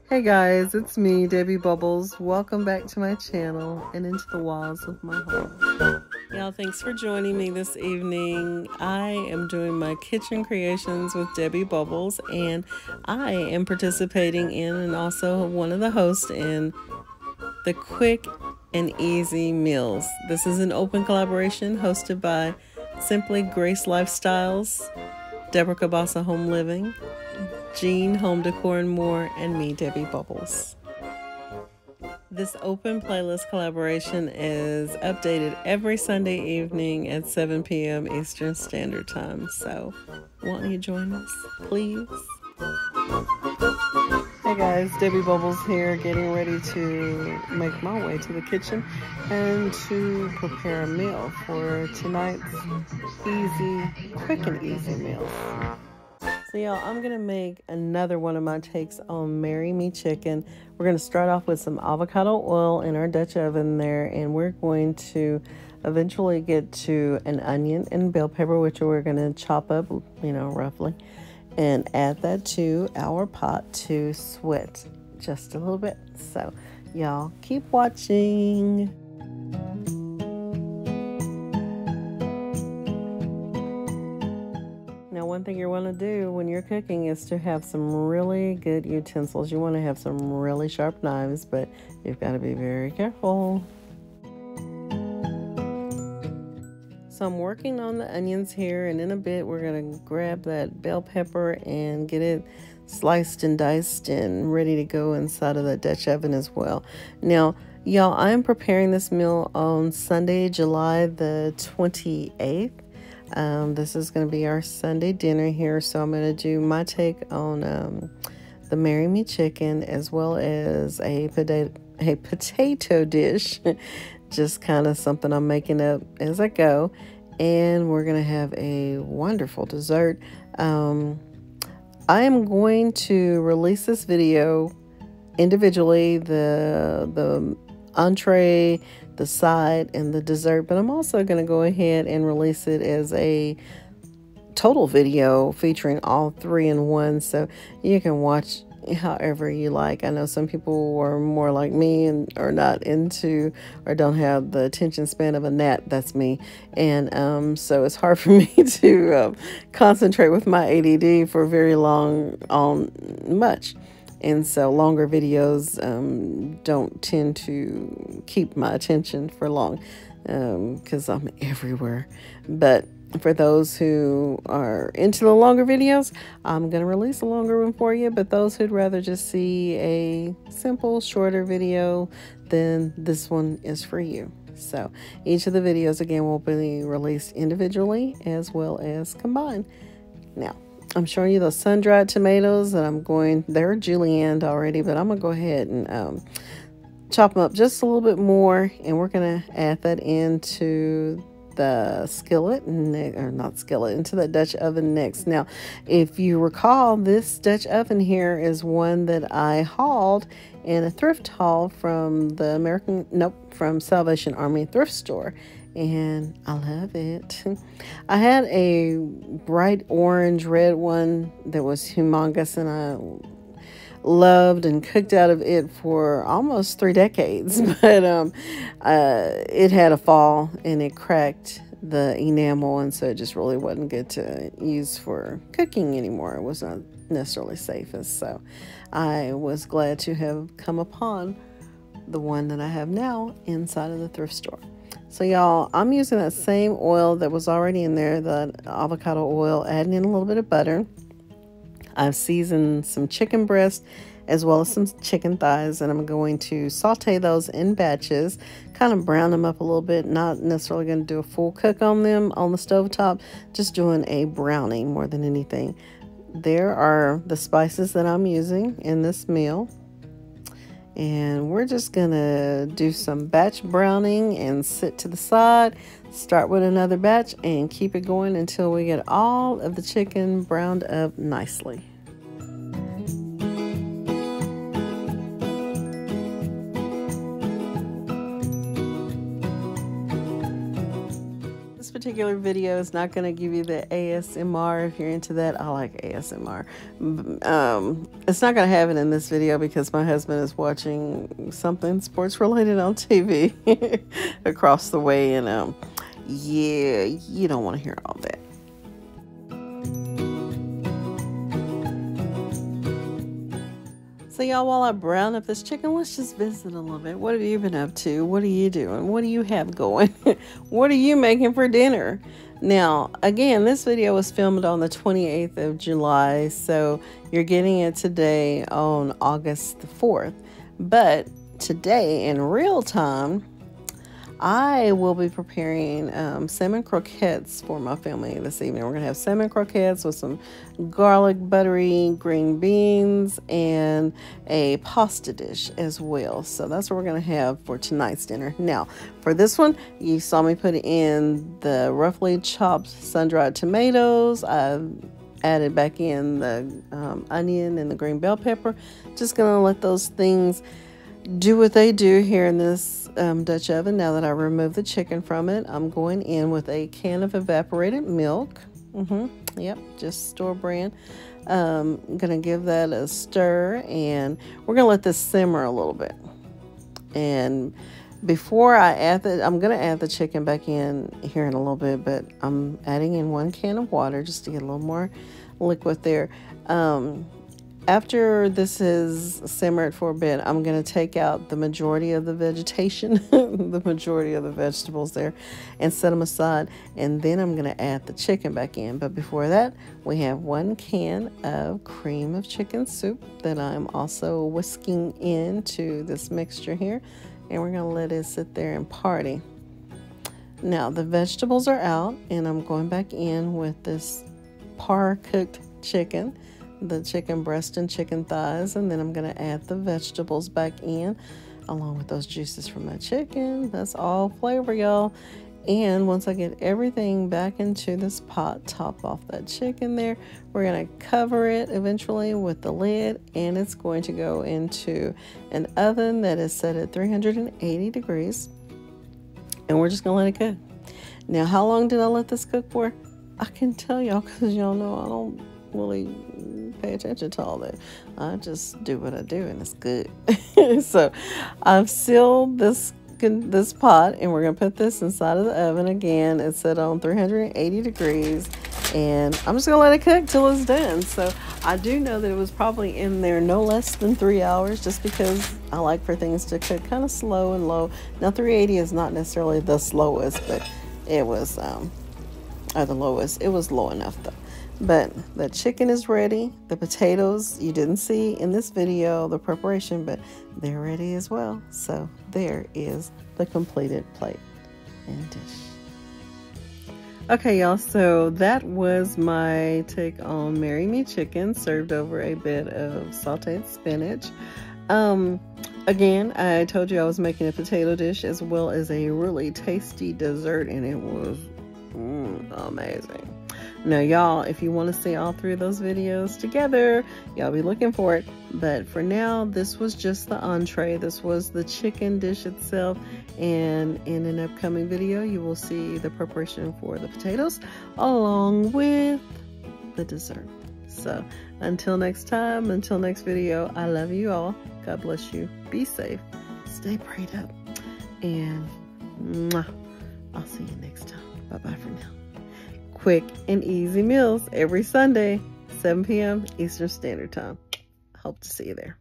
Hey guys, it's me, Debby Bubbles. Welcome back to my channel and into the walls of my home. Y'all, thanks for joining me this evening. I am doing my kitchen creations with Debby Bubbles, and I am participating in and also one of the hosts in the Quick and Easy Meals. This is an open collaboration hosted by Simply Grace Lifestyles, Deborah Cabasa Home Living, Jean Home Decor and More, and me, Debby Bubbles. This open playlist collaboration is updated every Sunday evening at 7 p.m. Eastern Standard Time. So, won't you join us, please? Hey guys, Debby Bubbles here, getting ready to make my way to the kitchen and to prepare a meal for tonight's quick and easy meals. So y'all, I'm going to make another one of my takes on Marry Me Chicken. We're going to start off with some avocado oil in our Dutch oven there, and we're going to eventually get to an onion and bell pepper, which we're going to chop up, roughly, and add that to our pot to sweat just a little bit. So y'all keep watching. Now, one thing you want to do when you're cooking is to have some really good utensils. You want to have some really sharp knives, but you've got to be very careful. So I'm working on the onions here, and in a bit we're going to grab that bell pepper and get it sliced and diced and ready to go inside of the Dutch oven as well. Now, y'all, I'm preparing this meal on Sunday, July the 28th. This is going to be our Sunday dinner here, so I'm going to do my take on the Marry Me Chicken, as well as a potato dish, just kind of something I'm making up as I go, and we're going to have a wonderful dessert. I am going to release this video individually, the entree, the side, and the dessert, but I'm also going to go ahead and release it as a total video featuring all three in one, so you can watch however you like. I know some people are more like me and are not into or don't have the attention span of a gnat. That's me, and so it's hard for me to concentrate with my ADD for very long on much. And so longer videos don't tend to keep my attention for long because I'm everywhere. But for those who are into the longer videos, I'm going to release a longer one for you. But those who'd rather just see a simple, shorter video, then this one is for you. So each of the videos, again, will be released individually as well as combined. Now, I'm showing you those sun-dried tomatoes that they're julienned already, but I'm going to go ahead and chop them up just a little bit more, and we're going to add that into the skillet, into the Dutch oven next. Now, if you recall, this Dutch oven here is one that I hauled in a thrift haul from from Salvation Army thrift store. And I love it. I had a bright orange red one that was humongous, and I loved and cooked out of it for almost 3 decades. But it had a fall and it cracked the enamel, and so it just really wasn't good to use for cooking anymore. It was not necessarily safest. So I was glad to have come upon the one that I have now inside of the thrift store. So y'all, I'm using that same oil that was already in there, the avocado oil, adding in a little bit of butter. I've seasoned some chicken breast as well as some chicken thighs, and I'm going to saute those in batches, kind of brown them up a little bit, not necessarily going to do a full cook on them on the stovetop, just doing a browning more than anything. There are the spices that I'm using in this meal. And we're just going to do some batch browning and sit to the side, start with another batch, and keep it going until we get all of the chicken browned up nicely. particular video is not going to give you the ASMR. If you're into that, I like ASMR. It's not going to have it in this video because my husband is watching something sports related on TV across the way, and yeah, you don't want to hear all that. So y'all, while I brown up this chicken, let's just visit a little bit. What have you been up to? What are you doing? What do you have going? What are you making for dinner? Now, again, this video was filmed on the 28th of July, so you're getting it today on August the 4th. But today, in real time, I will be preparing salmon croquettes for my family this evening. We're going to have salmon croquettes with some garlic, buttery green beans, and a pasta dish as well. So that's what we're going to have for tonight's dinner. Now, for this one, you saw me put in the roughly chopped sun-dried tomatoes. I added back in the onion and the green bell pepper. Just going to let those things do what they do here in this Dutch oven. Now that I removed the chicken from it, I'm going in with a can of evaporated milk. Yep, just store brand. I'm gonna give that a stir, and we're gonna let this simmer a little bit. And before I add I'm gonna add the chicken back in here in a little bit, but I'm adding in 1 can of water just to get a little more liquid there. After this is simmered for a bit, I'm going to take out the majority of the vegetation, the majority of the vegetables there, and set them aside. And then I'm going to add the chicken back in. But before that, we have 1 can of cream of chicken soup that I'm also whisking into this mixture here. And we're going to let it sit there and party. Now, the vegetables are out, and I'm going back in with this par-cooked chicken. The chicken breast and chicken thighs, and then I'm going to add the vegetables back in along with those juices from that chicken. That's all flavor, y'all. And once I get everything back into this pot, top off that chicken there, we're going to cover it eventually with the lid, and it's going to go into an oven that is set at 380 degrees, and we're just going to let it cook. Now, how long did I let this cook for? I can tell y'all because y'all know I don't really pay attention to all that. I just do what I do, and it's good. So I've sealed this pot, and we're gonna put this inside of the oven again. It's set on 380 degrees, and I'm just gonna let it cook till it's done. So I do know that it was probably in there no less than 3 hours, just because I like for things to cook kind of slow and low. Now 380 is not necessarily the slowest, but it was or the lowest. It was low enough though. But the chicken is ready. The potatoes, you didn't see in this video the preparation, but they're ready as well. So there is the completed plate and dish. Okay, y'all, so that was my take on Marry Me Chicken, served over a bit of sauteed spinach. Again, I told you I was making a potato dish as well as a really tasty dessert, and it was amazing. Now, y'all, if you want to see all 3 of those videos together, y'all be looking for it. But for now, this was just the entree. This was the chicken dish itself. And in an upcoming video, you will see the preparation for the potatoes along with the dessert. So until next time, until next video, I love you all. God bless you. Be safe. Stay prayed up. And I'll see you next time. Bye-bye for now. Quick and easy meals every Sunday, 7 p.m. Eastern Standard Time. Hope to see you there.